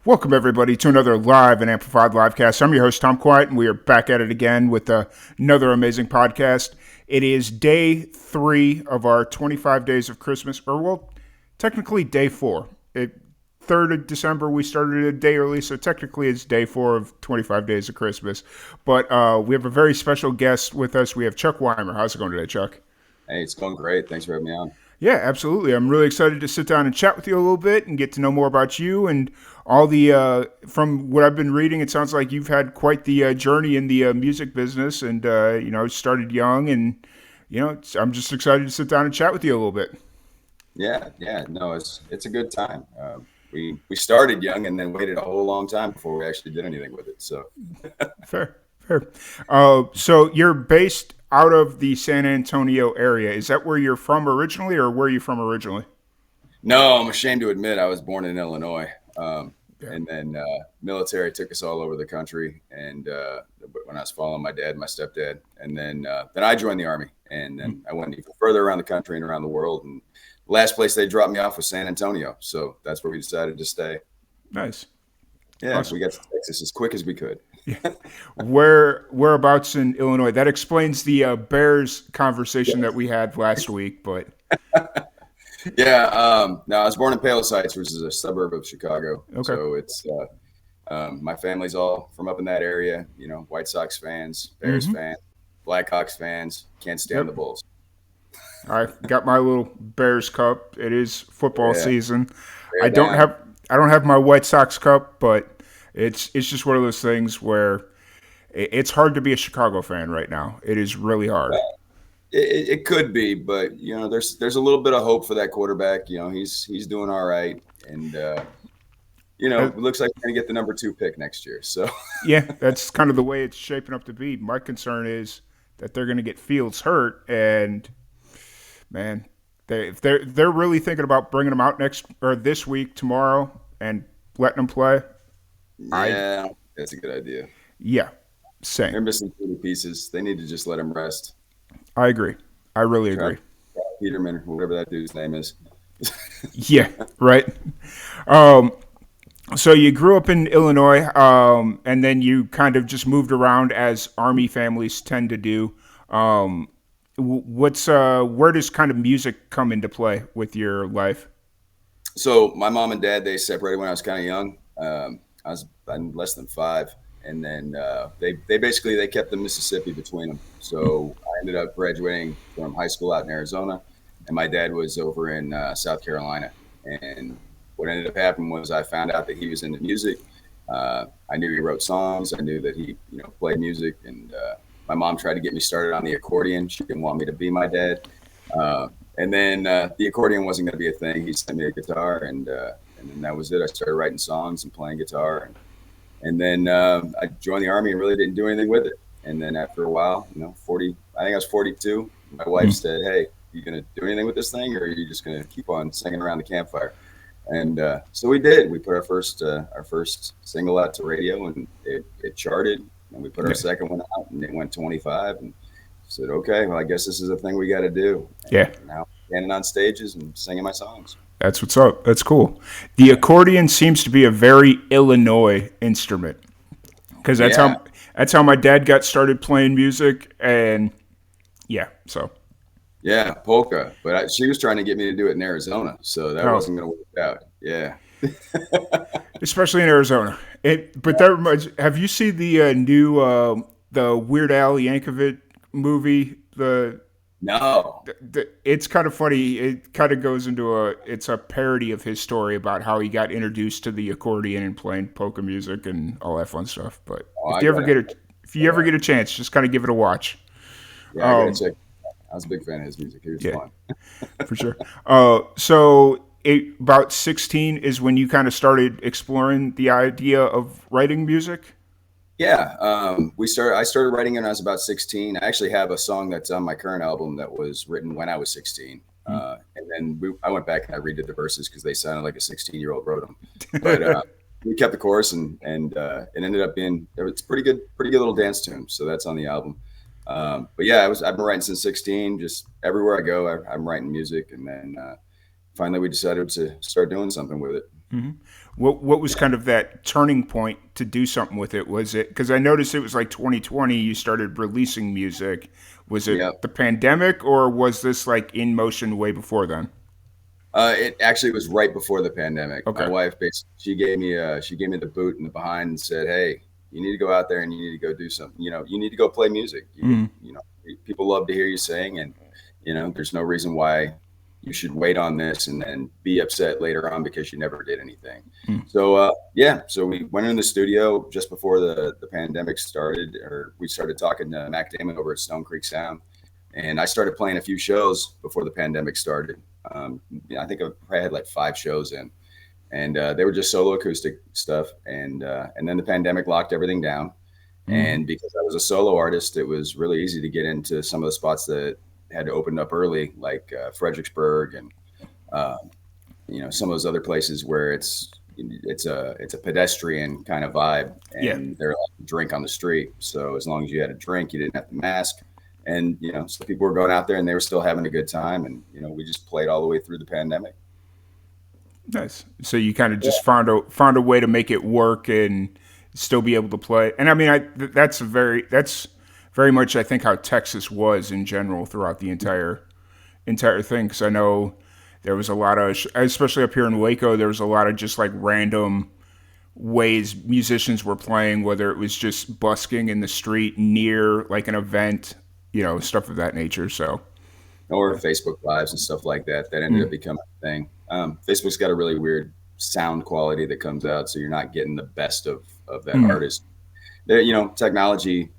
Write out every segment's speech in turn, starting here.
Welcome, everybody, to another live and amplified livecast. I'm your host, Tom Quiet, and we are back at it again with another amazing podcast. It is day 3 of our 25 days of Christmas, or, well, technically day 4. 3rd of December, we started a day early, so technically it's day 4 of 25 days of Christmas. But we have a very special guest with us. We have Chuck Wimer. How's it going today, Chuck? Hey, it's going great. Thanks for having me on. Yeah, absolutely. I'm really excited to sit down and chat with you a little bit and get to know more about you and all the. From what I've been reading, it sounds like you've had quite the journey in the music business, and started young, and I'm just excited to sit down and chat with you a little bit. Yeah, no, it's a good time. We started young and then waited a whole long time before we actually did anything with it. So Fair, fair. So you're based out of the San Antonio area. Is that where you're from originally, or where are you from originally? no, I'm ashamed to admit I was born in Illinois, Yeah. and then military took us all over the country. And when I was following my dad, and my stepdad, and then I joined the army, and then I went even further around the country and around the world. And the last place they dropped me off was San Antonio, so that's where we decided to stay. Nice. Yeah, Awesome. we got to Texas as quick as we could. Whereabouts in Illinois? That explains the Bears conversation that Yes. we had last week. But Yeah, no, I was born in Palos Heights, which is a suburb of Chicago. okay, So it's my family's all from up in that area. You know, White Sox fans, Bears mm-hmm. fans, Blackhawks fans. Can't stand Yep. the Bulls. I got my little Bears cup. It is football Yeah, season. I bear don't down. have I don't have my White Sox cup, but it's just one of those things where it's hard to be a Chicago fan right now. It is really hard. It could be, but there's a little bit of hope for that quarterback. You know, he's doing all right, and Uh, it looks like we're gonna get the number 2 pick next year. So yeah, that's kind of the way it's shaping up to be. My concern is that they're going to get Fields hurt, and man, if they're really thinking about bringing him out next or this week, tomorrow, and letting him play. I yeah, that's a good idea. Yeah, same. They're missing 30 pieces. They need to just let him rest. I agree. I really Try agree. Peterman, whatever that dude's name is. Yeah, right. Um, so you grew up in Illinois, and then you kind of just moved around as Army families tend to do. Um, what's where does kind of music come into play with your life? So my mom and dad, they separated when I was kind of young. I'm less than 5, and then they basically they kept the Mississippi between them. So I ended up graduating from high school out in Arizona, and my dad was over in South Carolina. And what ended up happening was I found out that he was into music. I knew he wrote songs. I knew that he played music, and my mom tried to get me started on the accordion. She didn't want me to be my dad. And then the accordion wasn't going to be a thing. He sent me a guitar, and then that was it. I started writing songs and playing guitar, and then I joined the army and really didn't do anything with it. And then after a while, 40, I think I was 42. My wife said, "Hey, you going to do anything with this thing, or are you just going to keep on singing around the campfire?" And so we did. We put our first single out to radio, and it charted. And we put our second one out, and it went 25. And said, okay, well, I guess this is a thing we got to do. Yeah, And now I'm standing on stages and singing my songs. that's what's up. That's cool. The accordion seems to be a very Illinois instrument because Yeah, that's how my dad got started playing music, and yeah, so yeah, polka. But she was trying to get me to do it in Arizona, so that oh, wasn't going to work out. Yeah. especially in Arizona. But that reminds. Have you seen the new the Weird Al Yankovic movie? No. It's kind of funny. It kind of goes into it's a parody of his story about how he got introduced to the accordion and playing polka music and all that fun stuff. But Oh, I got to if you ever get a chance, just kind of give it a watch. Yeah, I got to Um, check. I was a big fan of his music. He was yeah, fun. for sure. About 16 is when you kind of started exploring the idea of writing music. Yeah, I started writing when I was about 16. I actually have a song that's on my current album that was written when I was 16. And then I went back and I redid the verses because they sounded like a 16-year-old wrote them. But we kept the chorus, and it ended up being it's pretty good little dance tune. So that's on the album. But yeah, I've been writing since 16. Just everywhere I go, I'm writing music, and then finally we decided to start doing something with it. What was kind of that turning point to do something with it? Was it because I noticed it was like 2020 you started releasing music? Was Yeah. it the pandemic or was this like in motion way before then? It actually was right before the pandemic. My Okay. wife basically she gave me the boot in the behind and said, "Hey, you need to go out there and you need to go do something. You know, you need to go play music. You know, people love to hear you sing, and there's no reason why you should wait on this and then be upset later on because you never did anything." So yeah, so we went in the studio just before the pandemic started, or we started talking to Mac Damon over at Stone Creek Sound, and I started playing a few shows before the pandemic started. I think I had like 5 shows in, and they were just solo acoustic stuff. And then the pandemic locked everything down. And because I was a solo artist, it was really easy to get into some of the spots that had opened up early, like Fredericksburg and some of those other places where it's a pedestrian kind of vibe, Yeah. and they're like drink on the street. So as long as you had a drink, you didn't have to mask. And so people were going out there and they were still having a good time, and we just played all the way through the pandemic. Nice. So you kind of just found a way to make it work and still be able to play. And I mean, that's very much I think how Texas was in general throughout the entire thing. Because I know there was a lot of, especially up here in Waco, there was a lot of just like random ways musicians were playing, whether it was just busking in the street near like an event, stuff of that nature. So Or Facebook Lives and stuff like that. That ended up becoming a thing. Facebook's got a really weird sound quality that comes out, so you're not getting the best of that artist. There, technology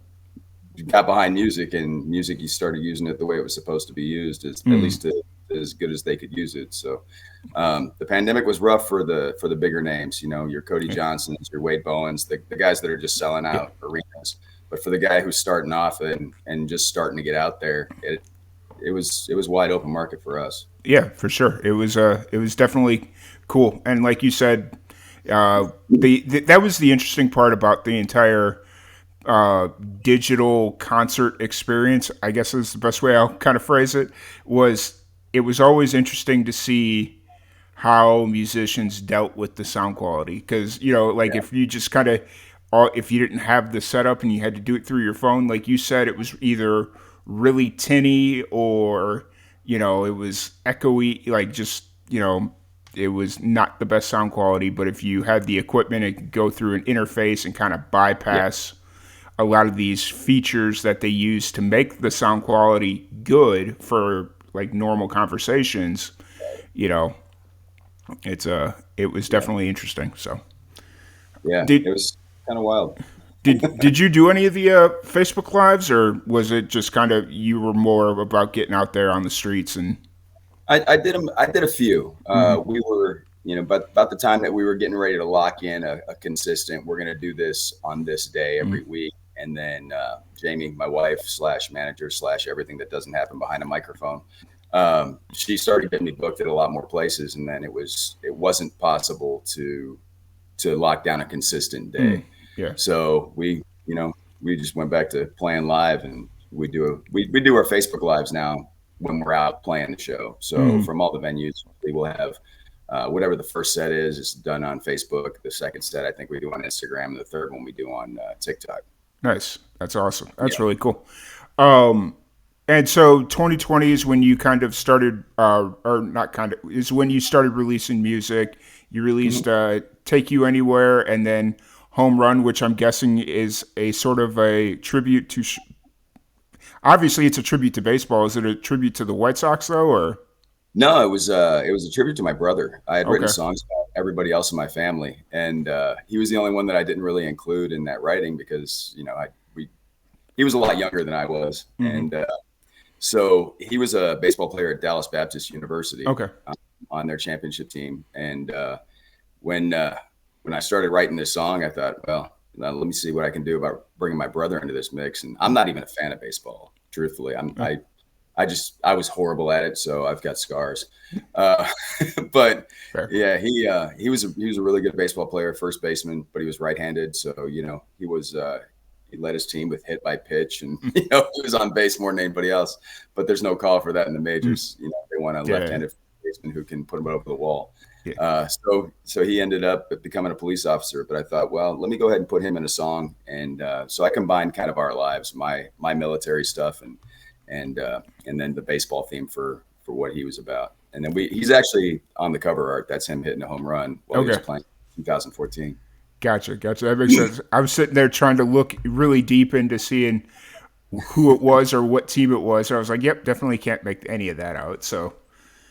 got behind music, and music, you started using it the way it was supposed to be used, is at least as good as they could use it. So the pandemic was rough for the bigger names, your Cody Johnsons, your Wade Bowens, the guys that are just selling out arenas. But for the guy who's starting off and just starting to get out there, it was wide open market for us. yeah, for sure. It was definitely cool. And like you said, that was the interesting part about the entire digital concert experience, I guess is the best way I'll kind of phrase it, was it was always interesting to see how musicians dealt with the sound quality. Because, like if you just kind of, if you didn't have the setup and you had to do it through your phone, like you said, it was either really tinny or, it was echoey, like just, it was not the best sound quality. But if you had the equipment, it could go through an interface and kind of Yeah, bypass a lot of these features that they use to make the sound quality good for like normal conversations. you know it was yeah, definitely interesting. So yeah. did It was kind of wild. did you do any of the Facebook lives, or was it just kind of you were more about getting out there on the streets and I did them. I did a few. We were, but about the time that we were getting ready to lock in a consistent, we're going to do this on this day every week. And then Jamie, my wife slash manager slash everything that doesn't happen behind a microphone, she started getting me booked at a lot more places, and then it wasn't possible to lock down a consistent day. yeah. So we just went back to playing live, and we do our Facebook lives now when we're out playing the show. So from all the venues, we will have whatever the first set is done on Facebook. The second set, I think we do on Instagram. And the third one we do on TikTok. Nice. That's awesome. Yeah. That's really cool. And so 2020 is when you kind of started, or not kind of, is when you started releasing music. You released Take You Anywhere and then Home Run, which I'm guessing is a sort of a tribute to, obviously it's a tribute to baseball. Is it a tribute to the White Sox though, or? No, it was a tribute to my brother. I had written Okay. songs about everybody else in my family, and he was the only one that I didn't really include in that writing because he was a lot younger than I was, and so he was a baseball player at Dallas Baptist University Okay. on their championship team. And when when I started writing this song, I thought, well, now let me see what I can do about bringing my brother into this mix. And I'm not even a fan of baseball, truthfully. I was horrible at it, so I've got scars. Uh, but Fair. yeah, he was a really good baseball player, first baseman, but he was right-handed, so he led his team with hit by pitch, and he was on base more than anybody else. But there's no call for that in the majors. They want a Yeah. left-handed baseman who can put him over the wall. Yeah. So he ended up becoming a police officer. But I thought, well, let me go ahead and put him in a song, and so I combined kind of our lives, my military stuff, and then the baseball theme for what he was about. And then he's actually on the cover art. That's him hitting a home run while he was Okay. playing 2014. Gotcha. Gotcha. That makes sense. I was sitting there trying to look really deep into seeing who it was or what team it was. And I was like, yep, definitely can't make any of that out. So,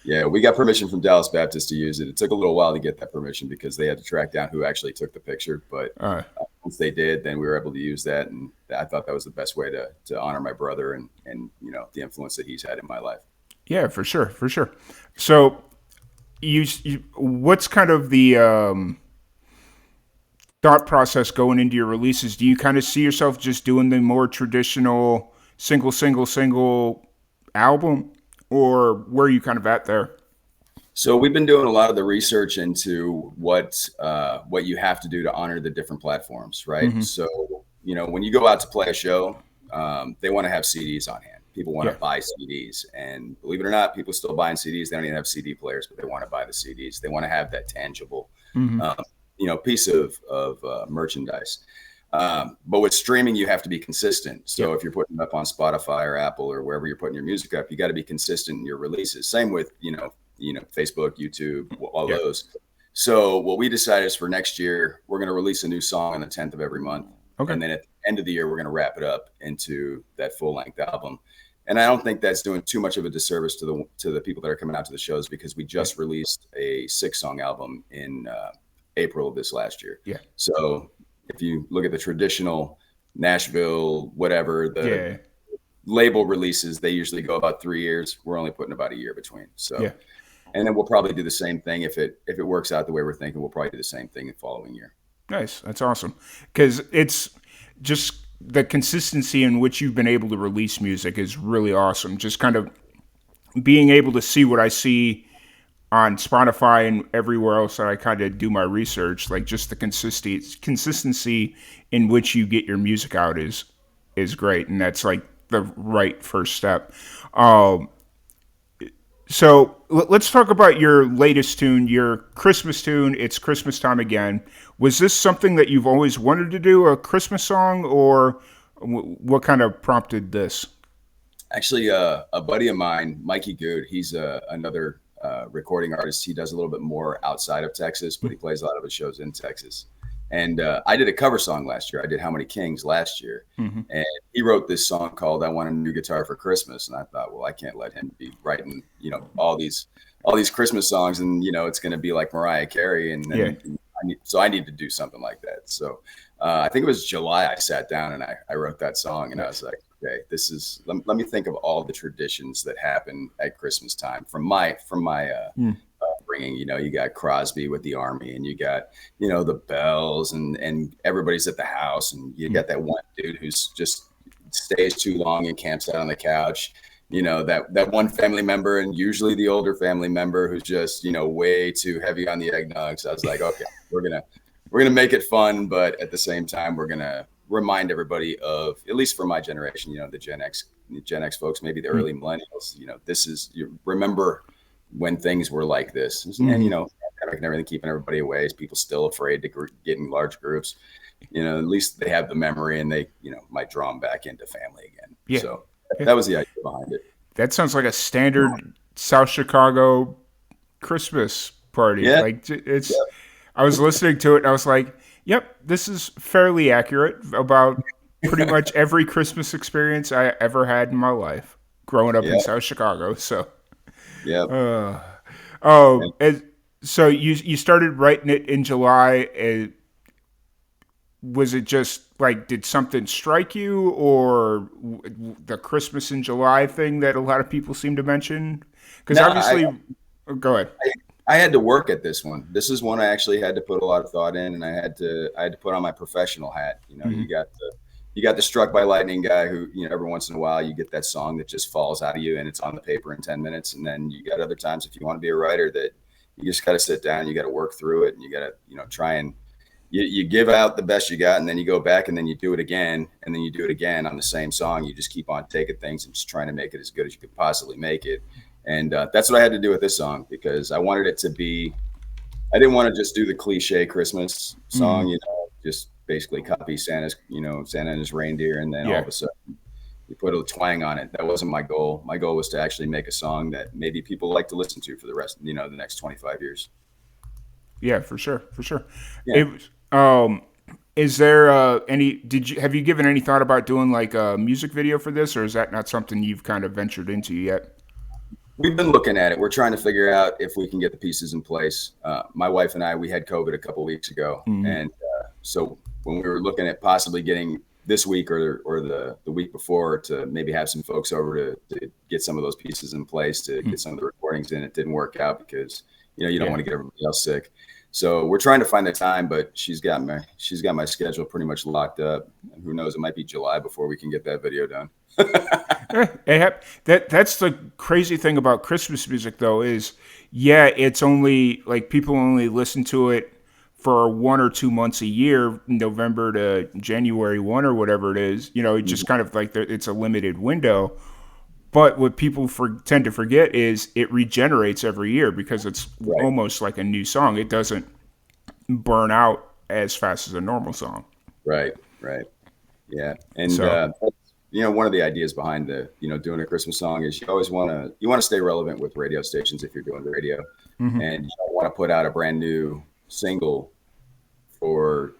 Yeah, we got permission from Dallas Baptist to use it. It took a little while to get that permission because they had to track down who actually took the picture. But uh, once they did, then we were able to use that, and I thought that was the best way to honor my brother and the influence that he's had in my life. yeah, for sure. For sure. So, what's kind of the thought process going into your releases? Do you kind of see yourself just doing the more traditional single album, or where are you kind of at there? So we've been doing a lot of the research into what you have to do to honor the different platforms, right? Mm-hmm. So when you go out to play a show, they want to have CDs on hand. People want to Yeah. buy CDs, and believe it or not, people still buying CDs. They don't even have CD players, but they want to buy the CDs. They want to have that tangible, Mm-hmm. um, piece of merchandise. But with streaming, you have to be consistent. So Yep. if you're putting it up on Spotify or Apple or wherever you're putting your music up, you got to be consistent in your releases. Same with Facebook, YouTube, all Yep. those. So what we decided is for next year, we're going to release a new song on the 10th of every month, Okay. and then at the end of the year, we're going to wrap it up into that full length album. And I don't think that's doing too much of a disservice to the people that are coming out to the shows because we just released a 6-song album in April of this last year. Yeah. So if you look at the traditional Nashville, whatever, the Yeah. label releases, they usually go about 3 years. We're only putting about a year between. So, Yeah. and then we'll probably do the same thing if it works out the way we're thinking. We'll probably do the same thing the following year. Nice. That's awesome. Because it's just the consistency in which you've been able to release music is really awesome. Just kind of being able to see what I see on Spotify and everywhere else that I kind of do my research, like just the consistency in which you get your music out is great, and that's like the right first step. Um, so let's talk about your latest tune, your Christmas tune. It's Christmas time again. Was this something that you've always wanted to do, a Christmas song, or what kind of prompted this? Actually, a buddy of mine, Mikey Good, he's another recording artist. He does a little bit more outside of Texas, but he plays a lot of his shows in Texas. And I did a cover song last year. I did How Many Kings last year. Mm-hmm. And he wrote this song called I Want a New Guitar for Christmas. And I thought, well, I can't let him be writing, all these Christmas songs and, it's going to be like Mariah Carey. And Yeah. then I need to do something like that. So I think it was July I sat down and I wrote that song and I was like, okay, let me think of all the traditions that happen at Christmas time from my upbringing. You got Crosby with the Army, and you got the bells, and everybody's at the house, and you got that one dude who's just stays too long and camps out on the couch. That one family member, and usually the older family member who's just way too heavy on the eggnog. So I was like, okay, we're gonna make it fun, but at the same time, we're gonna remind everybody of, at least for my generation, the Gen X folks, maybe the early millennials, you remember when things were like this. And, pandemic and everything, keeping everybody away. Is people still afraid to get in large groups? At least they have the memory and they, might draw them back into family again. Yeah. So that was the idea behind it. That sounds like a standard South Chicago Christmas party. Yeah. Like it's. I was listening to it and I was like, "Yep, this is fairly accurate about pretty much every Christmas experience I ever had in my life growing up in South Chicago." So, Yeah. so you started writing it in July. Was it just like, did something strike you, or the Christmas in July thing that a lot of people seem to mention? Because No, obviously, go ahead. I had to work at this one. This is one I actually had to put a lot of thought in, and I had to put on my professional hat. Mm-hmm. You got the struck by lightning guy who, every once in a while you get that song that just falls out of you and it's on the paper in 10 minutes. And then you got other times, if you want to be a writer, that you just got to sit down, you got to work through it, and you got to, try and you give out the best you got, and then you go back and then you do it again, and then you do it again on the same song. You just keep on taking things and just trying to make it as good as you could possibly make it. And that's what I had to do with this song, because I wanted it to be I didn't want to just do the cliche Christmas song, Mm, just basically copy Santa's, Santa and his reindeer, and then all yeah. of a sudden you put a twang on it. That wasn't my goal. My goal was to actually make a song that maybe people like to listen to for the rest, the next 25 years. Yeah, for sure, for sure. Yeah. It is there any did you have you given any thought about doing like a music video for this, or is that not something you've kind of ventured into yet? We've been looking at it. We're trying to figure out if we can get the pieces in place. My wife and I, we had COVID a couple weeks ago, Mm-hmm. and so when we were looking at possibly getting this week or the week before to maybe have some folks over to get some of those pieces in place to get some of the recordings in, it didn't work out because you don't Yeah. want to get everybody else sick. So we're trying to find the time, but she's got my schedule pretty much locked up. And who knows? It might be July before we can get that video done. That's the crazy thing about Christmas music, though, is yeah, it's only like people only listen to it for 1 or 2 months a year, November to January 1 or whatever it is. It just kind of like it's a limited window. But what people tend to forget is it regenerates every year because it's Right. almost like a new song. It doesn't burn out as fast as a normal song. Right. Right. Yeah. And So, one of the ideas behind doing a Christmas song is you want to stay relevant with radio stations if you're doing radio, and you don't want to put out a brand new single for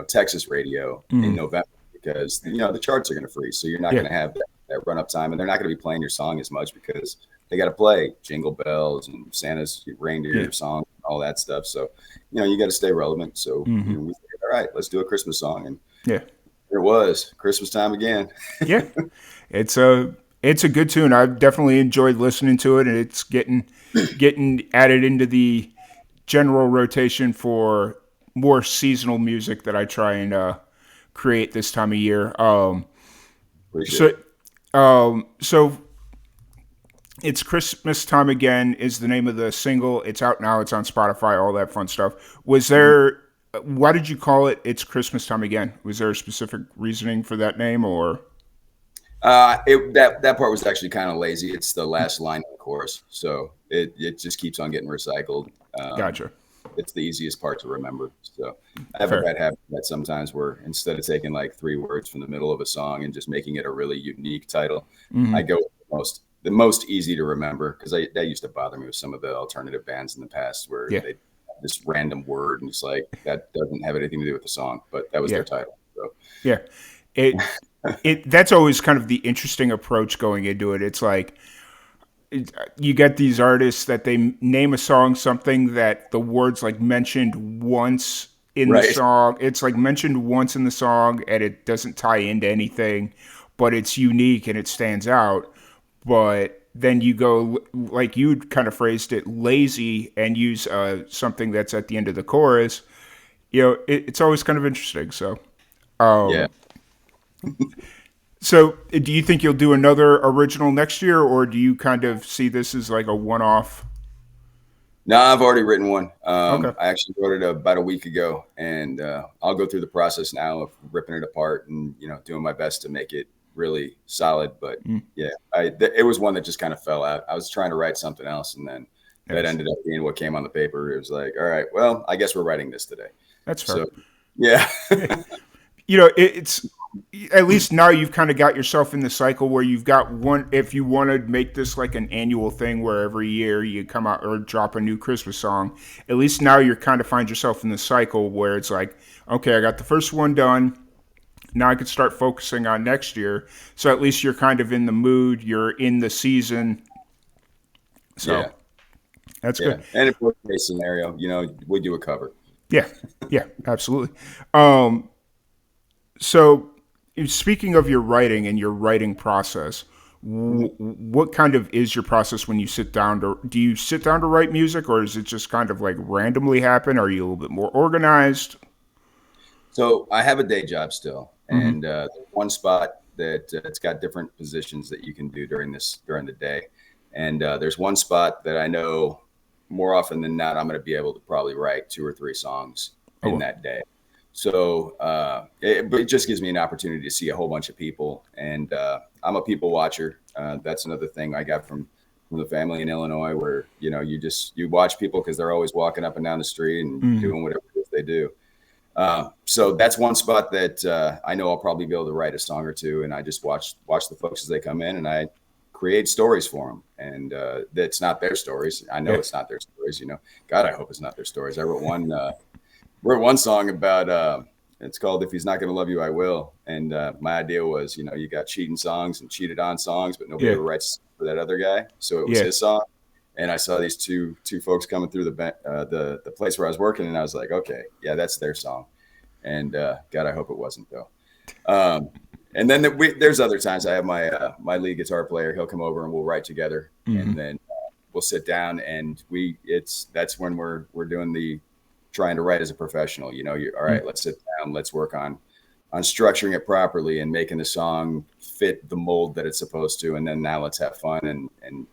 Texas radio in November because the charts are going to freeze, so you're not yeah, going to have that run up time, and they're not going to be playing your song as much because they got to play Jingle Bells and Santa's yeah, reindeer song, all that stuff. So you got to stay relevant. So we said, all right, let's do a Christmas song, and yeah. here it was Christmas time again. Yeah, it's a good tune. I've definitely enjoyed listening to it, and it's getting added into the general rotation for more seasonal music that I try and create this time of year. Appreciate So it. so it's Christmas time again is the name of the single. It's out now. It's on Spotify. All that fun stuff. Was there? Why did you call it? It's Christmas time again. Was there a specific reasoning for that name, or? That part was actually kind of lazy. It's the last line of the chorus, so it just keeps on getting recycled. Gotcha. It's the easiest part to remember. So I have a Fair. bad habit that sometimes where instead of taking like three words from the middle of a song and just making it a really unique title, I go with the most easy to remember because that used to bother me with some of the alternative bands in the past where Yeah. they this random word and it's like that doesn't have anything to do with the song, but that was Yeah. their title. So Yeah. It that's always kind of the interesting approach going into it. It's like you get these artists that they name a song something that the words like mentioned once in the right, song. It's like mentioned once in the song and it doesn't tie into anything, but it's unique and it stands out. But then you go like you kind of phrased it lazy and use something that's at the end of the chorus. It's always kind of interesting. yeah. So, do you think you'll do another original next year, or do you kind of see this as like a one-off? No, I've already written one. Okay. I actually wrote it about a week ago, and I'll go through the process now of ripping it apart and doing my best to make it really solid. But yeah, it was one that just kind of fell out. I was trying to write something else, and then that Nice. ended up being what came on the paper. It was like, all right, well, I guess we're writing this today. That's fair. So yeah, It's at least now you've kind of got yourself in the cycle where you've got one. If you want to make this like an annual thing where every year you come out or drop a new Christmas song, at least now you're kind of find yourself in the cycle where it's like, okay, I got the first one done. Now I can start focusing on next year. So at least you're kind of in the mood. You're in the season. So yeah, that's yeah. good. And in worst case scenario, we do a cover. Yeah, yeah, absolutely. So, speaking of your writing and your writing process, what kind of is your process when you sit down to? Do you sit down to write music, or is it just kind of like randomly happen? Are you a little bit more organized? So I have a day job still, and one spot that it's got different positions that you can do during the day, and there's one spot that I know more often than not I'm going to be able to probably write 2 or 3 songs Oh, in well. that day. So but it just gives me an opportunity to see a whole bunch of people, and I'm a people watcher. That's another thing I got from from the family in Illinois, where you watch people because they're always walking up and down the street and Mm-hmm. doing whatever it is they do. So that's one spot that I know I'll probably be able to write a song or two, and I just watch the folks as they come in, and I create stories for them. And that's not their stories. I know Yeah. it's not their stories. God, I hope it's not their stories. I wrote one song about. It's called "If He's Not Gonna Love You, I Will," and my idea was, you got cheating songs and cheated on songs, but nobody Yeah. ever writes for that other guy, so it was Yeah. his song. And I saw these two folks coming through the place where I was working, and I was like, okay, yeah, that's their song. And God, I hope it wasn't though. And then there's other times I have my lead guitar player. He'll come over and we'll write together, Mm-hmm. and then we'll sit down and that's when we're doing the trying to write as a professional. All right, let's sit down, let's work on structuring it properly and making the song fit the mold that it's supposed to, and then now let's have fun and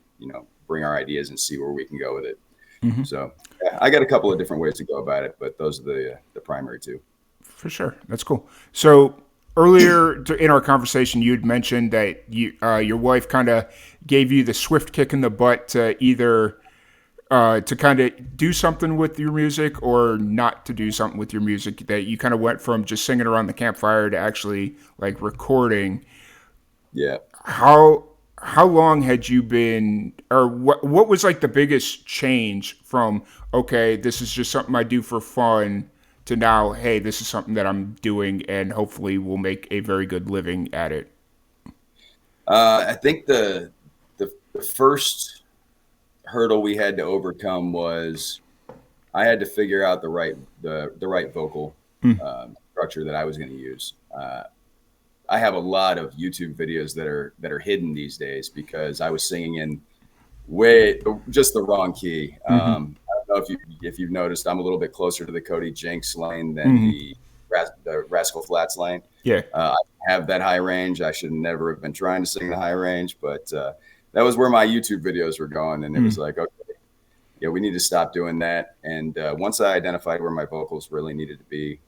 bring our ideas and see where we can go with it. Mm-hmm. So yeah, I got a couple of different ways to go about it, but those are the primary two. For sure. That's cool. So earlier in our conversation, you'd mentioned that your wife kind of gave you the swift kick in the butt to either to kind of do something with your music or not to do something with your music, that you kind of went from just singing around the campfire to actually like recording. Yeah. How long had you been, or what was like the biggest change from, okay, this is just something I do for fun, to now, hey, this is something that I'm doing and hopefully will make a very good living at it? I think the first hurdle we had to overcome was I had to figure out the right vocal structure that I was going to use. I have a lot of YouTube videos that are hidden these days because I was singing in just the wrong key. I don't know if you've noticed, I'm a little bit closer to the Cody Jinks lane than the Rascal Flats lane. Yeah. I have that high range. I should never have been trying to sing the high range, but that was where my YouTube videos were going, and it was like, okay, yeah, we need to stop doing that. And once I identified where my vocals really needed to be,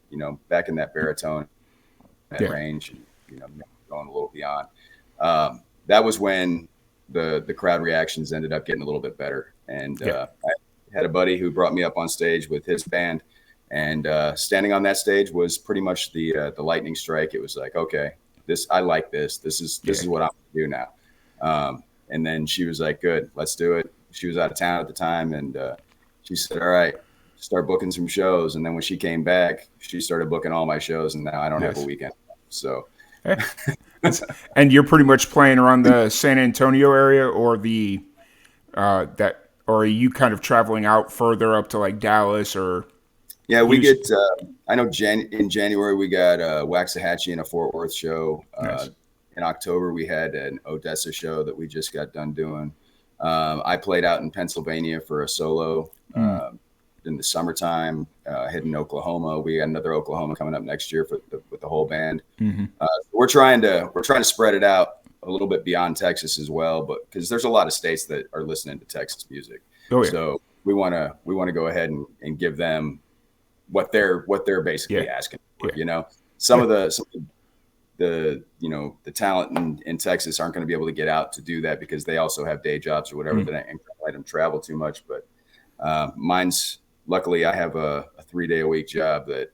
back in that baritone range, and going a little beyond, that was when the crowd reactions ended up getting a little bit better. And I had a buddy who brought me up on stage with his band, and standing on that stage was pretty much the lightning strike. It was like, okay, I like this. This is what I'm gonna do now. And then she was like, good, let's do it. She was out of town at the time, and she said, all right, start booking some shows. And then when she came back, she started booking all my shows, and now I don't have a weekend. So. And you're pretty much playing around the San Antonio area, or or are you kind of traveling out further up to like Dallas or? Yeah, we get. I know in January we got Waxahachie and a Fort Worth show. Nice. In October we had an Odessa show that we just got done doing. I played out in Pennsylvania for a solo in the summertime. Heading Oklahoma. We got another Oklahoma coming up next year with the whole band. We're trying to spread it out a little bit beyond Texas as well, but because there's a lot of states that are listening to Texas music. Oh, yeah. So we want to go ahead and give them what they're basically asking for. Some of the talent in Texas aren't going to be able to get out to do that because they also have day jobs or whatever that ain't let them travel too much. But mine's, luckily I have a 3-day-a-week job that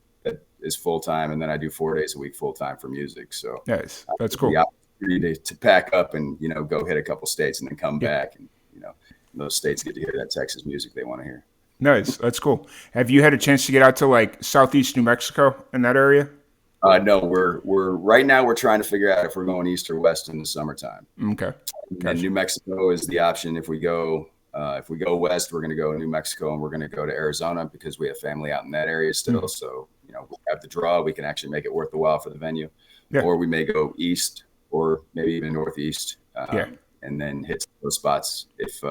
is full time, and then I do 4 days a week full time for music. So nice. That's cool. The opportunity to pack up and go hit a couple states and then come back, and those states get to hear that Texas music they want to hear. Nice. That's cool. Have you had a chance to get out to like southeast New Mexico in that area? No, we're right now we're trying to figure out if we're going east or west in the summertime. Okay. And New Mexico is the option. If we go west, we're going to go to New Mexico, and we're going to go to Arizona because we have family out in that area still. So we have the draw. We can actually make it worth the while for the venue. Yeah. Or we may go east, or maybe even northeast, and then hit those spots if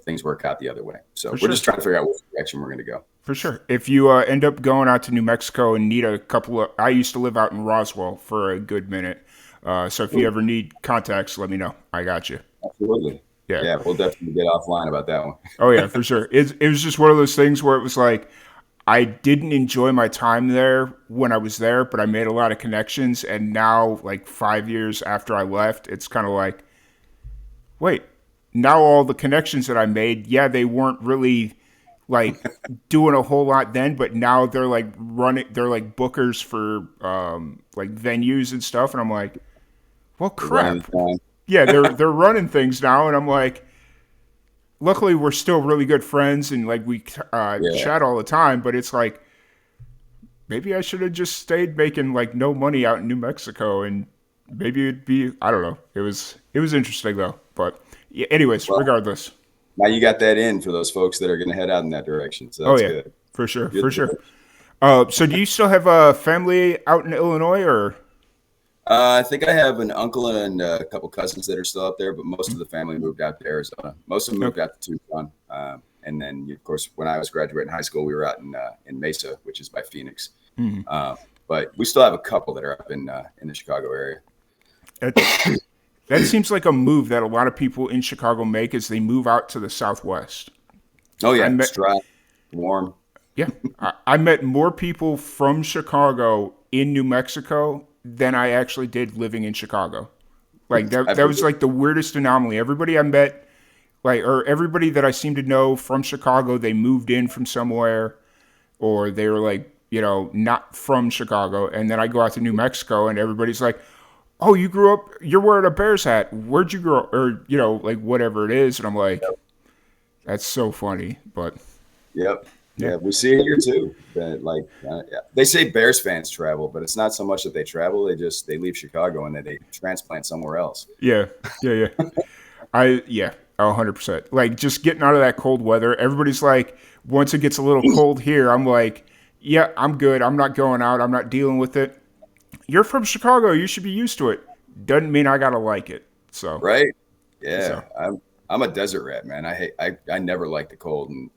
things work out the other way. So we're just trying to figure out what direction we're going to go. For sure. If you end up going out to New Mexico and need I used to live out in Roswell for a good minute. So if you ever need contacts, let me know. I got you. Absolutely. Yeah, we'll definitely get offline about that one. Oh yeah, for sure. It was just one of those things where it was like, I didn't enjoy my time there when I was there, but I made a lot of connections. And now, like 5 years after I left, it's kind of like, wait, now all the connections that I made, yeah, they weren't really like doing a whole lot then, but now they're like they're like bookers for like venues and stuff, and I'm like, well, They're running crap. the time. Yeah, they're running things now, and I'm like, luckily we're still really good friends, and like we Yeah. chat all the time, but it's like maybe I should have just stayed making like no money out in New Mexico, and maybe it'd be, I don't know. It was interesting though, but yeah, anyways, Well, regardless. now you got that in for those folks that are going to head out in that direction. So Oh that's yeah, good. for sure, Good. for sure. So do you still have a family out in Illinois, or? I think I have an uncle and a couple cousins that are still out there, but most of the family moved out to Arizona. Most of them moved Okay. out to Tucson. And then, of course, when I was graduating high school, we were out in Mesa, which is by Phoenix. Uh, but we still have a couple that are up in the Chicago area. That's that seems like a move that a lot of people in Chicago make is they move out to the Southwest. Oh I yeah, it's met dry, warm. Yeah, I met more people from Chicago in New Mexico than I actually did living in Chicago. Like I've that heard was like the weirdest anomaly. Everybody I met, like, or everybody that I seem to know from Chicago, they moved in from somewhere, or they were like, not from Chicago. And then I go out to New Mexico, and everybody's like, "Oh, you grew up? You're wearing a Bears hat. Where'd you grow up?" Or like whatever it is. And I'm like, that's so funny, but Yep. yeah, Yeah, we see it here too. That yeah. They say Bears fans travel, but it's not so much that they travel. They leave Chicago and then they transplant somewhere else. yeah, yeah, yeah. Yeah, 100%. Like just getting out of that cold weather. Everybody's like, once it gets a little cold here, I'm like, yeah, I'm good. I'm not going out. I'm not dealing with it. You're from Chicago. You should be used to it. Doesn't mean I gotta like it. So, Right? Yeah. so I'm a desert rat, man. I never liked the cold, and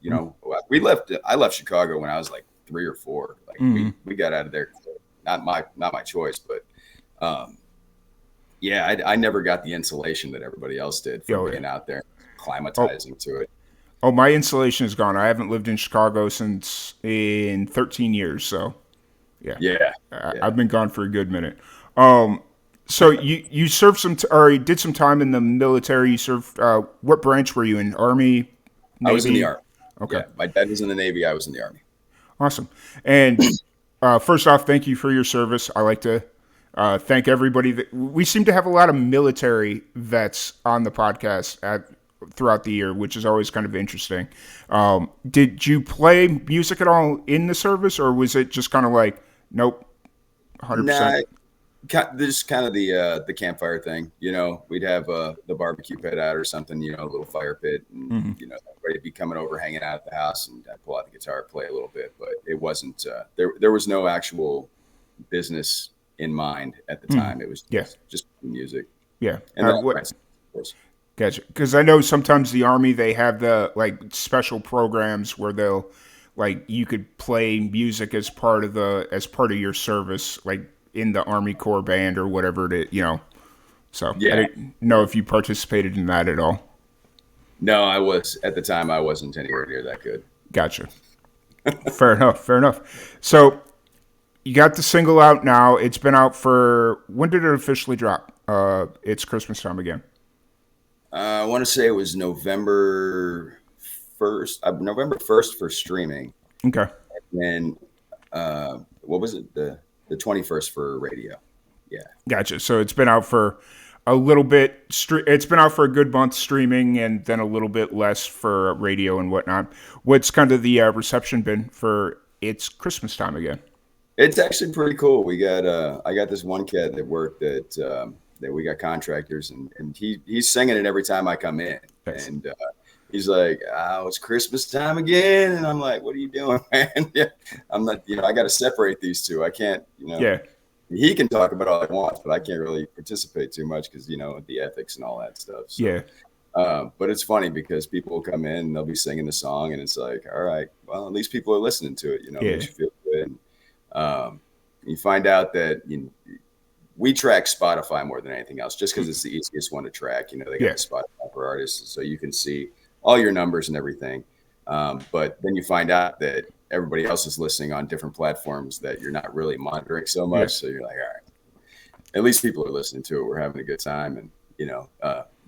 I left Chicago when I was like 3 or 4. Like we got out of there. Not my choice, but um, yeah, I never got the insulation that everybody else did from yo, yeah. being out there, Oh, climatizing to it. oh, my insulation is gone. I haven't lived in Chicago since in 13 years. So, yeah, Yeah, I've yeah. been gone for a good minute. So you served or you did some time in the military. You served. What branch were you in? Army, I was in the Navy. Army. Okay, Yeah, my dad was in the Navy. I was in the Army. awesome. And first off, thank you for your service. I like to thank everybody. We seem to have a lot of military vets on the podcast throughout the year, which is always kind of interesting. Did you play music at all in the service, or was it just kind of like, nope, 100%? Nah, this is kind of the campfire thing. We'd have the barbecue pit out or something. A little fire pit, and everybody'd be coming over, hanging out at the house, and I'd pull out the guitar, play a little bit. But it wasn't there. There was no actual business in mind at the time. It was Yeah, just music, yeah. and then What? friends, of course. Gotcha. Because I know sometimes the army they have the like special programs where they'll like you could play music as part of your service, like in the Army Corps band or whatever it is. So I Yeah, didn't know if you participated in that at all. no, I was at the time. I wasn't anywhere near that good. Gotcha. Fair enough. Fair enough. So you got the single out now. It's been out for when did it officially drop? It's Christmas time again. I want to say it was November 1st for streaming. Okay. And what was it? The 21st for radio. Yeah. Gotcha. So it's been out for a little bit. It's been out for a good month streaming, and then a little bit less for radio and whatnot. What's kind of the reception been for It's Christmas time again? It's actually pretty cool. I got this one kid that worked that we got contractors, and he's singing it every time I come in. Nice. And he's like, "Oh, it's Christmas time again." And I'm like, "What are you doing, man?" Yeah. I'm not, I got to separate these two. I can't, Yeah. he can talk about all he wants, but I can't really participate too much because, the ethics and all that stuff. So, Yeah. but it's funny because people will come in and they'll be singing the song, and it's like, all right, well, at least people are listening to it. It Yeah. makes you feel good. And, you find out that we track Spotify more than anything else, just because it's the easiest one to track. They got Yeah. the Spotify for artists, so you can see all your numbers and everything. But then you find out that everybody else is listening on different platforms that you're not really monitoring so much. Yeah. So you're like, all right, at least people are listening to it. We're having a good time, and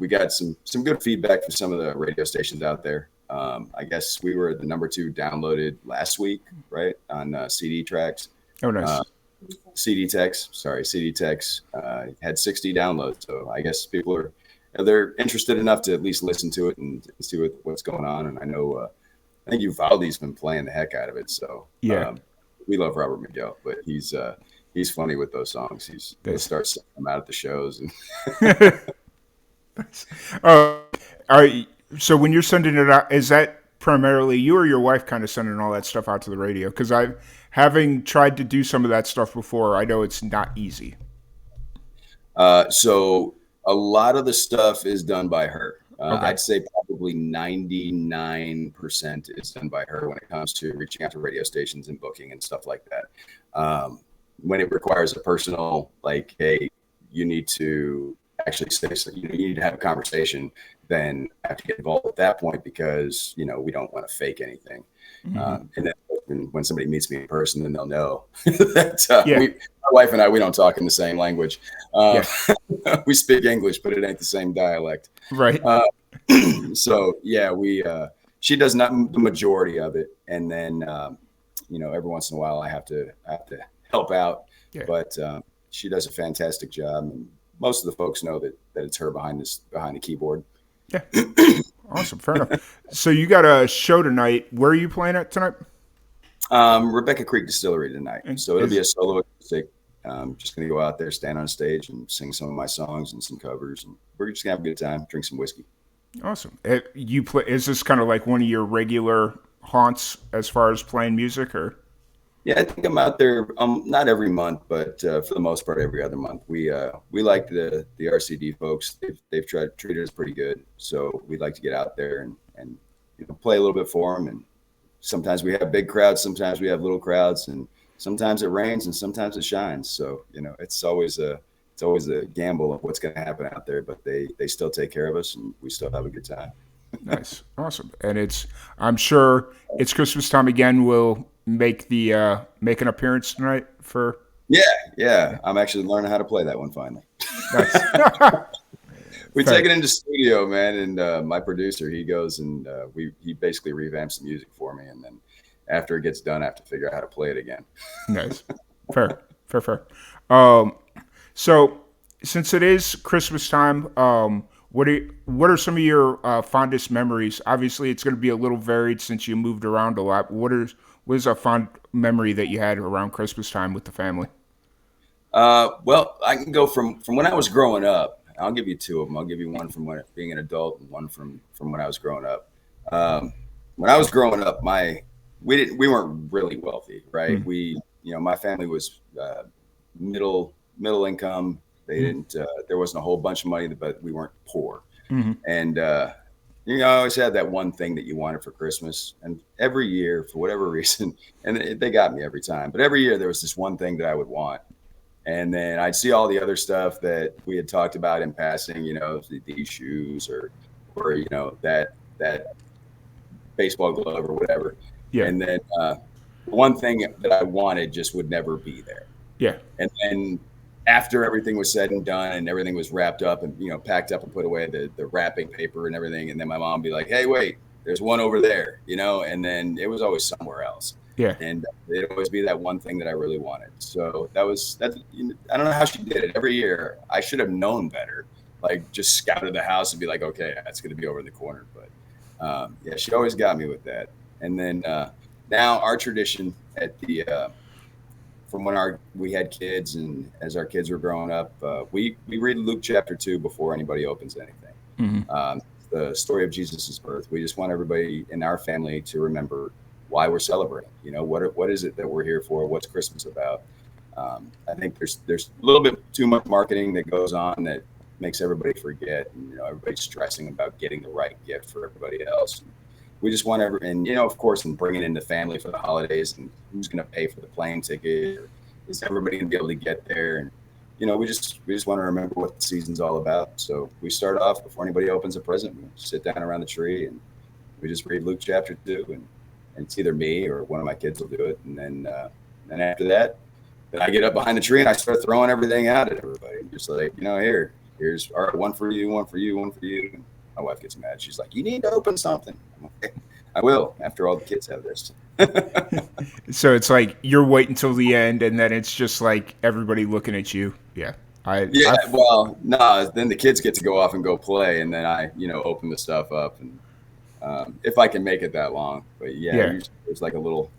we got some good feedback from some of the radio stations out there. I guess we were the number 2 downloaded last week, right, on CD tracks. Oh, nice. CD Tex had 60 downloads. So I guess people they're interested enough to at least listen to it and see what's going on. And I know I think Uvalde's been playing the heck out of it. So Yeah. We love Robert Miguel, but he's funny with those songs. He'll start singing them out at the shows. And Are so when you're sending it out, is that primarily you or your wife kind of sending all that stuff out to the radio? Because having tried to do some of that stuff before, I know it's not easy. So a lot of the stuff is done by her. Okay. I'd say probably 99% is done by her when it comes to reaching out to radio stations and booking and stuff like that. When it requires a personal, like, hey, you need to actually say, so you need to have a conversation, then I have to get involved at that point because, we don't want to fake anything. And then when somebody meets me in person, then they'll know that my wife and I, we don't talk in the same language. We speak English, but it ain't the same dialect. Right. So yeah, she does not the majority of it, and then every once in a while I have to help out. Yeah. But she does a fantastic job, and most of the folks know that it's her behind the keyboard. Yeah. Awesome. Fair enough. So you got a show tonight. Where are you playing at tonight? Rebecca Creek Distillery tonight. So it'll be a solo acoustic. Just going to go out there, stand on stage, and sing some of my songs and some covers, and we're just going to have a good time, drink some whiskey. Awesome. You play? Is this kind of like one of your regular haunts as far as playing music, or? Yeah, I think I'm out there. Not every month, but for the most part, every other month. We like the RCD folks. They've tried to treat us pretty good, so we'd like to get out there and play a little bit for them. And sometimes we have big crowds, sometimes we have little crowds, and sometimes it rains and sometimes it shines. So it's always a gamble of what's going to happen out there. But they still take care of us, and we still have a good time. Nice, awesome. And I'm sure it's Christmas time again. We'll make an appearance tonight for. Yeah. I'm actually learning how to play that one finally. Nice. We take it into studio, man, and my producer, he goes and he basically revamps the music for me, and then after it gets done, I have to figure out how to play it again. Nice, fair. So since it is Christmas time, what are some of your fondest memories? Obviously, it's going to be a little varied since you moved around a lot. What is a fond memory that you had around Christmas time with the family? Well, I can go from when I was growing up. I'll give you two of them. I'll give you one from being an adult and one from when I was growing up. When I was growing up, we weren't really wealthy, right? Mm-hmm. My family was middle income. They didn't. There wasn't a whole bunch of money, but we weren't poor. Mm-hmm. And I always had that one thing that you wanted for Christmas. And every year, for whatever reason, and they got me every time. But every year there was this one thing that I would want. And then I'd see all the other stuff that we had talked about in passing, these shoes or that baseball glove or whatever. Yeah. And then one thing that I wanted just would never be there. Yeah. And then after everything was said and done and everything was wrapped up and, packed up and put away the wrapping paper and everything. And then my mom would be like, hey, wait, there's one over there, and then it was always somewhere else. Yeah. And it'd always be that one thing that I really wanted. So that I don't know how she did it every year. I should have known better, like just scouted the house and be like, okay, that's going to be over in the corner. But yeah, she always got me with that. And then now our tradition at from when we had kids and as our kids were growing up, we read Luke chapter 2 before anybody opens anything. Mm-hmm. The story of Jesus's birth. We just want everybody in our family to remember why we're celebrating. What is it that we're here for? What's Christmas about? I think there's a little bit too much marketing that goes on that makes everybody forget. And, everybody's stressing about getting the right gift for everybody else. We just want of course, and bringing in the family for the holidays and who's going to pay for the plane ticket. Or is everybody going to be able to get there? And, we just want to remember what the season's all about. So we start off before anybody opens a present. We sit down around the tree and we just read Luke chapter 2 and it's either me or one of my kids will do it. And then after that, then I get up behind the tree and I start throwing everything out at everybody. Just like, here, Here's all right, one for you, one for you, one for you. And my wife gets mad. She's like, you need to open something. I'm like, okay, I will after all the kids have this. So it's like you're waiting until the end, and then it's just like everybody looking at you. Yeah, Yeah, I've well, no, then the kids get to go off and go play, and then I, open the stuff up, and if I can make it that long. But yeah, yeah, usually there's like a little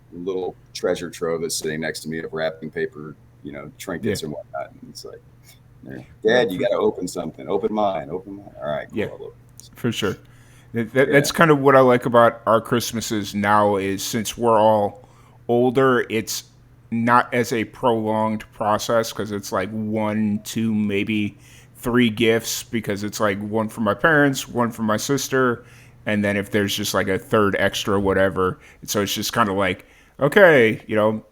treasure trove that's sitting next to me of wrapping paper, yeah, trinkets and whatnot. And it's like, Dad, you got to open something. Open mine. Open mine. All right, yeah, cool. I'll open this. for sure. Yeah, That's kind of what I like about our Christmases now is since we're all older, it's not as a prolonged process because it's like one, two, maybe three gifts because it's like one for my parents, one for my sister, and then if there's just like a third extra, whatever. So it's just kind of like, okay,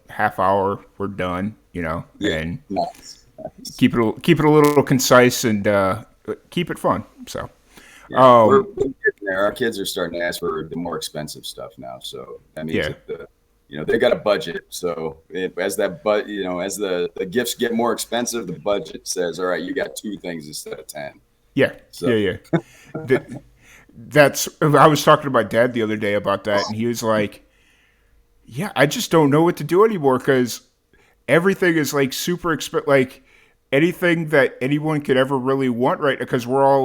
half hour, we're done, yeah, and nice, nice. keep it a little concise and keep it fun. So, Yeah, we're um, getting there. Our kids are starting to ask for the more expensive stuff now, so that means yeah. that they got a budget. So as that, but as the gifts get more expensive, the budget says, all right, you got two things instead of 10. Yeah, So yeah, yeah. That, that's. I was talking to my dad the other day about that, and he was like, "Yeah, I just don't know what to do anymore because everything is like super expensive. Like anything that anyone could ever really want, right? Because we're all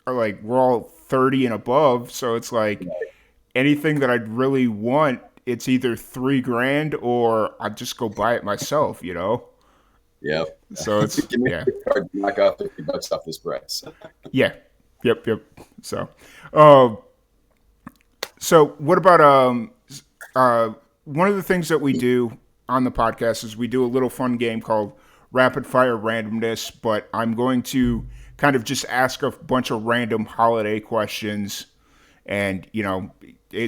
we're all 30 and above, so it's like anything that I'd really want, it's either 3 grand or I'd just go buy it myself. yeah, So it's give me yeah, a gift card, knock off $50 off this price. yeah, yep. So, um, So, what about uh, one of the things that we do on the podcast is we do a little fun game called Rapid Fire Randomness, but I'm going to kind of just ask a bunch of random holiday questions, and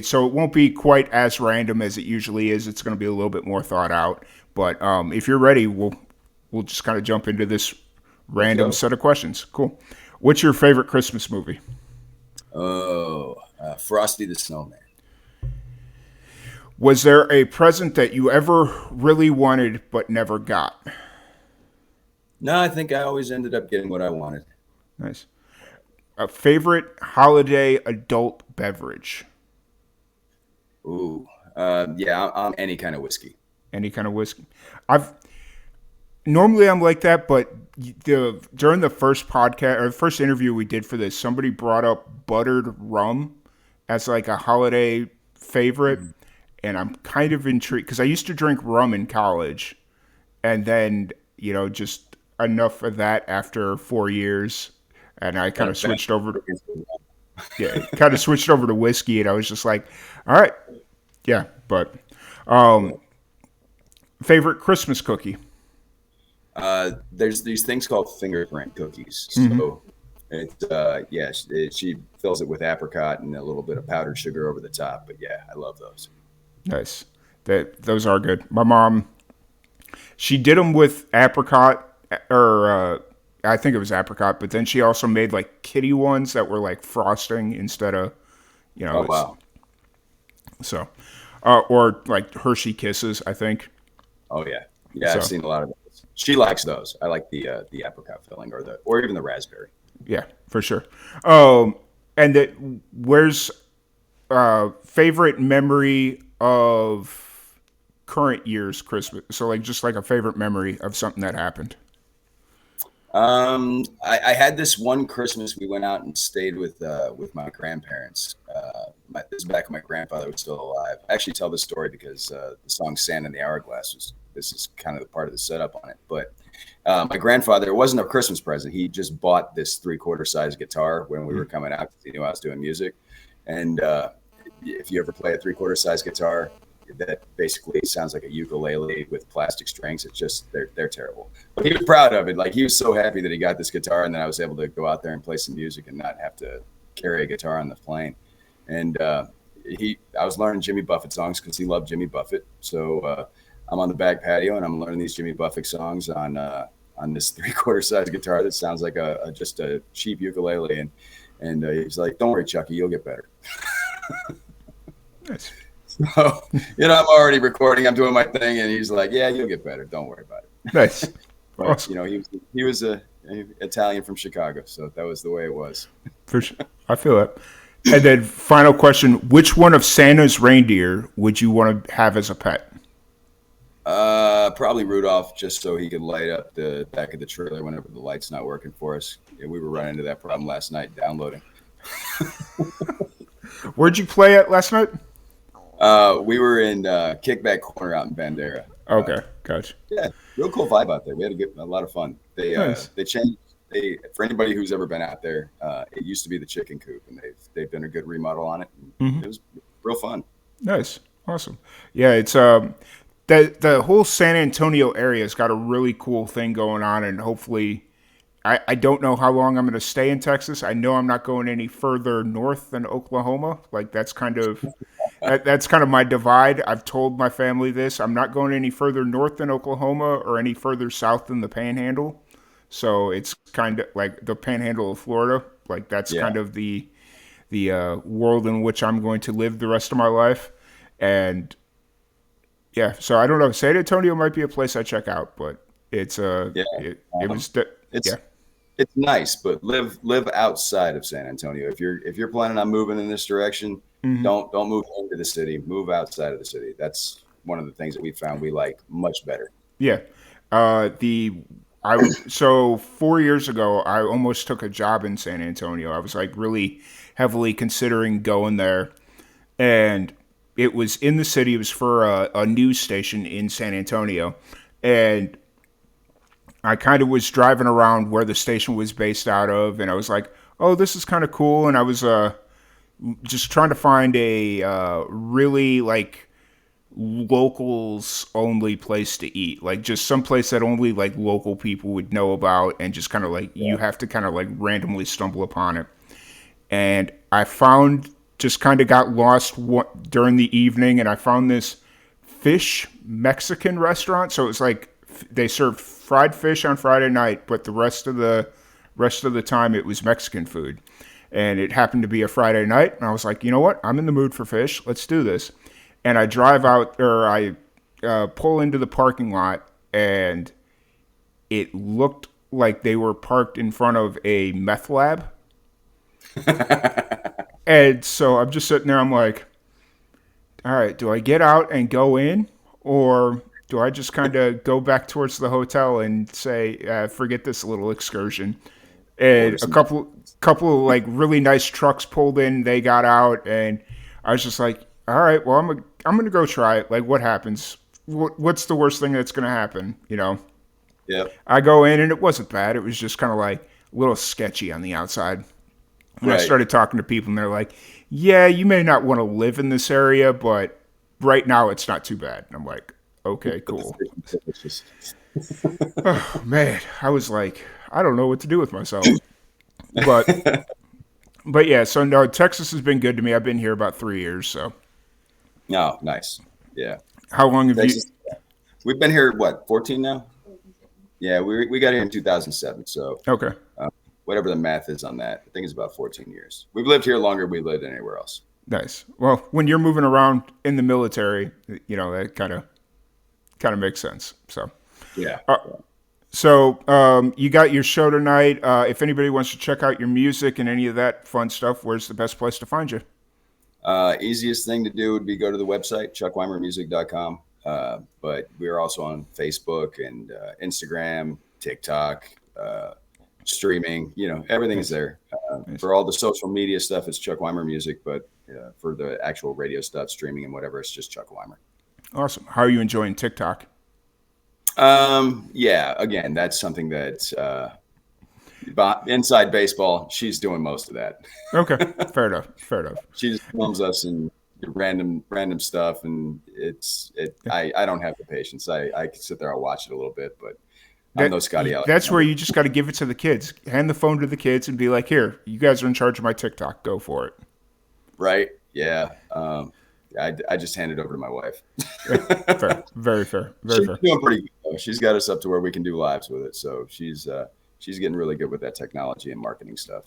so it won't be quite as random as it usually is. It's going to be a little bit more thought out. But if you're ready, we'll just kind of jump into this Let's random go. set of questions. Cool. What's your favorite Christmas movie? Oh, Frosty the Snowman. Was there a present that you ever really wanted but never got? No, I think I always ended up getting what I wanted. Nice. A favorite holiday adult beverage? Ooh, yeah, I'm any kind of whiskey. Any kind of whiskey? I've normally I'm like that, but during the first podcast or the first interview we did for this, somebody brought up buttered rum as like a holiday favorite, and I'm kind of intrigued because I used to drink rum in college, and then just enough of that after 4 years, and I kind Got a of bad switched over. against the wall. Yeah, kind of switched over to whiskey, and I was just like, all right, yeah. But um, favorite Christmas cookie? There's these things called fingerprint cookies. Hmm. So it's yeah, she fills it with apricot and a little bit of powdered sugar over the top. But yeah, I love those. Nice. Those are good. My mom, she did them with apricot, or I think it was apricot, but then she also made like kitty ones that were like frosting instead of, Oh it's wow. so, or like Hershey Kisses, I think. Oh yeah. Yeah, I've So seen a lot of those. She likes those. I like the apricot filling or even the raspberry. yeah, for sure. And where's favorite memory of current year's Christmas? So like just like a favorite memory of something that happened. I had this one Christmas we went out and stayed with my grandparents. This is back when my grandfather was still alive. I actually tell this story because the song "Sand in the Hourglass" was this is kind of the part of the setup on it. But my grandfather, it wasn't a Christmas present. He just bought this three-quarter size guitar when we were coming out because he knew I was doing music. And if you ever play a three-quarter size guitar, that basically sounds like a ukulele with plastic strings. It's just they're terrible. But he was proud of it. Like he was so happy that he got this guitar, and then I was able to go out there and play some music and not have to carry a guitar on the plane. And I was learning Jimmy Buffett songs because he loved Jimmy Buffett. So I'm on the back patio and I'm learning these Jimmy Buffett songs on this three-quarter size guitar that sounds like just a cheap ukulele. And he's like, "Don't worry, Chucky, you'll get better." Nice. So, I'm already recording. I'm doing my thing, and he's like, "Yeah, you'll get better. Don't worry about it." Nice. But Awesome. he was a Italian from Chicago, so that was the way it was. For sure. I feel it. And then final question, which one of Santa's reindeer would you want to have as a pet? Probably Rudolph, just so he could light up the back of the trailer whenever the light's not working for us. Yeah, we were running into that problem last night downloading. Where'd you play at last night? We were in Kickback Corner out in Bandera. Okay, gotcha. Yeah, real cool vibe out there. We had a lot of fun. Nice. They changed. For anybody who's ever been out there, it used to be the chicken coop, and they've done a good remodel on it. It was real fun. Nice. Awesome. Yeah, it's the whole San Antonio area's got a really cool thing going on, and hopefully I don't know how long I'm going to stay in Texas. I know I'm not going any further north than Oklahoma. Like that's kind of my divide. I've told my family this. I'm not going any further north than Oklahoma or any further south than the Panhandle. So it's kind of like the Panhandle of Florida. Like that's Yeah, kind of the world in which I'm going to live the rest of my life. And yeah, so I don't know. San Antonio might be a place I check out, but it's yeah. it Um, was it's yeah. it's nice, but live outside of San Antonio. If you're planning on moving in this direction, don't move into the city. Move outside of the city. That's one of the things that we found we like much better. Yeah. The I so 4 years ago I almost took a job in San Antonio. I was like really heavily considering going there, and it was in the city. It was for a news station in San Antonio, and I kind of was driving around where the station was based out of, and I was like, "Oh, this is kind of cool." And I was just trying to find a really like locals only place to eat, like just some place that only like local people would know about, and just kind of like you have to kind of like randomly stumble upon it. And I found just kind of got lost during the evening, and I found this fish Mexican restaurant. So it was like they served fried fish on Friday night, but the rest of the time it was Mexican food. And it happened to be a Friday night, and I was like, you know what? I'm in the mood for fish. Let's do this. And I drive out, or I pull into the parking lot, and it looked like they were parked in front of a meth lab. And so I'm just sitting there. I'm like, all right, do I get out and go in, or do I just kind of go back towards the hotel and say, forget this little excursion? And Order a some. couple of like really nice trucks pulled in. They got out, and I was just like, all right, well, I'm gonna go try it. Like, what happens? What's the worst thing that's gonna happen? Yep. I go in, and it wasn't bad. It was just kind of like a little sketchy on the outside. And I Right. started talking to people, and they're like, yeah, you may not want to live in this area, but right now it's not too bad. And I'm like, okay, But the cool. fish and chips just Man, I was like, I don't know what to do with myself. But but yeah, so no, Texas has been good to me. I've been here about 3 years. So no, nice. Yeah. how long have you? Texas. We've been here what, 14 now? Yeah, we got here in 2007. So Okay, uh, whatever the math is on that, I think it's about 14 years. We've lived here longer than we lived anywhere else. nice. Well, when you're moving around in the military, that kind of makes sense. So. Yeah. Uh, you got your show tonight. If anybody wants to check out your music and any of that fun stuff, where's the best place to find you? Easiest thing to do would be go to the website, chuckwimermusic.com. But we're also on Facebook and Instagram, TikTok, streaming. Everything's Nice, there. nice, For all the social media stuff, it's Chuck Weimer Music. But for the actual radio stuff, streaming and whatever, it's just Chuck Weimer. awesome. How are you enjoying TikTok? Yeah, again, that's something that inside baseball, she's doing most of that. Okay, fair enough. Fair enough. She just films us and random stuff, and Yeah. I don't have the patience. I can sit there, I'll watch it a little bit, but I'm That no Scotty that's where Alexander. you just got to give it to the kids. Hand the phone to the kids and be like, "Here, you guys are in charge of my TikTok. Go for it." Right? Yeah. I just hand it over to my wife. Yeah, fair, very fair, very She's fair. doing pretty good, though. She's got us up to where we can do lives with it, so she's getting really good with that technology and marketing stuff.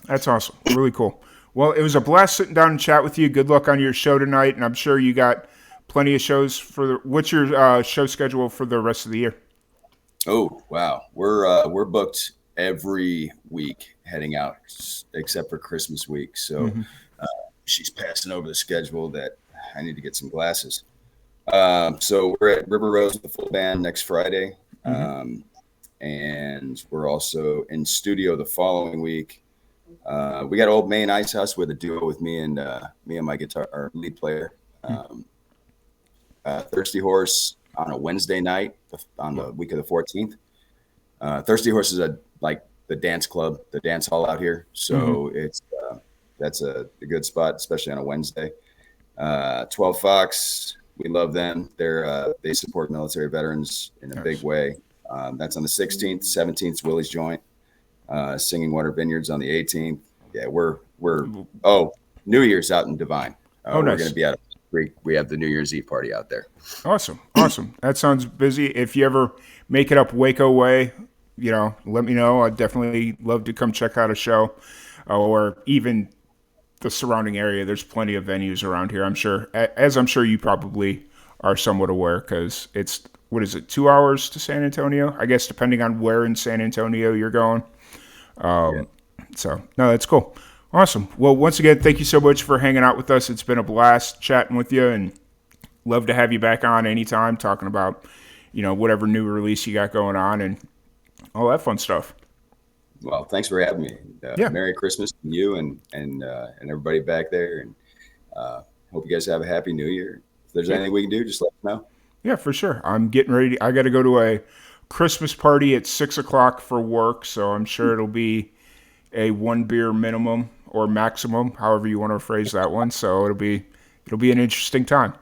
That's awesome. Really cool. Well, it was a blast sitting down and chat with you. Good luck on your show tonight, and I'm sure you got plenty of shows for what's your show schedule for the rest of the year? Oh wow, we're booked every week heading out, except for Christmas week. So Hmm. uh, she's passing over the schedule that I need to get some glasses. So we're at River Rose with the full band next Friday, Hmm. and we're also in studio the following week. We got Old Main Ice House with a duo with me and my guitar our lead player. Um, Thirsty Horse on a Wednesday night on the Well, week of the 14th. Thirsty Horse is a like the dance club, the dance hall out here. hmm. So it's that's a good spot, especially on a Wednesday. 12 Fox, we love them. They support military veterans in a big Nice. way. That's on the 16th, 17th, Willie's Joint. Singing Water Vineyards on the 18th. Yeah, we're oh New Year's out in Divine. Oh, We're going nice. to be out. We have the New Year's Eve party out there. Awesome. Awesome. That sounds busy. If you ever make it up Waco way, let me know. I'd definitely love to come check out a show, or even the surrounding area. There's plenty of venues around here. I'm sure, as I'm sure you probably are somewhat aware, because it's, what is it, 2 hours to San Antonio? I guess depending on where in San Antonio you're going. Yeah. So, no, that's cool. Awesome. Well, once again, thank you so much for hanging out with us. It's been a blast chatting with you, and love to have you back on anytime talking about, whatever new release you got going on and all that fun stuff. Well, thanks for having me. Yeah. Merry Christmas to you and everybody back there, and hope you guys have a happy New Year. If there's Yeah. anything we can do, just let us know. Yeah, for sure. I'm getting ready. I got to go to a Christmas party at 6 o'clock for work, so I'm sure it'll be a one beer minimum or maximum, however you want to phrase that one. So it'll be an interesting time.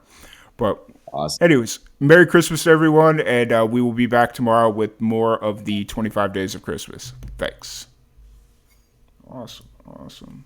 But Awesome. anyways, Merry Christmas to everyone, and we will be back tomorrow with more of the 25 Days of Christmas. Thanks. Awesome. Awesome.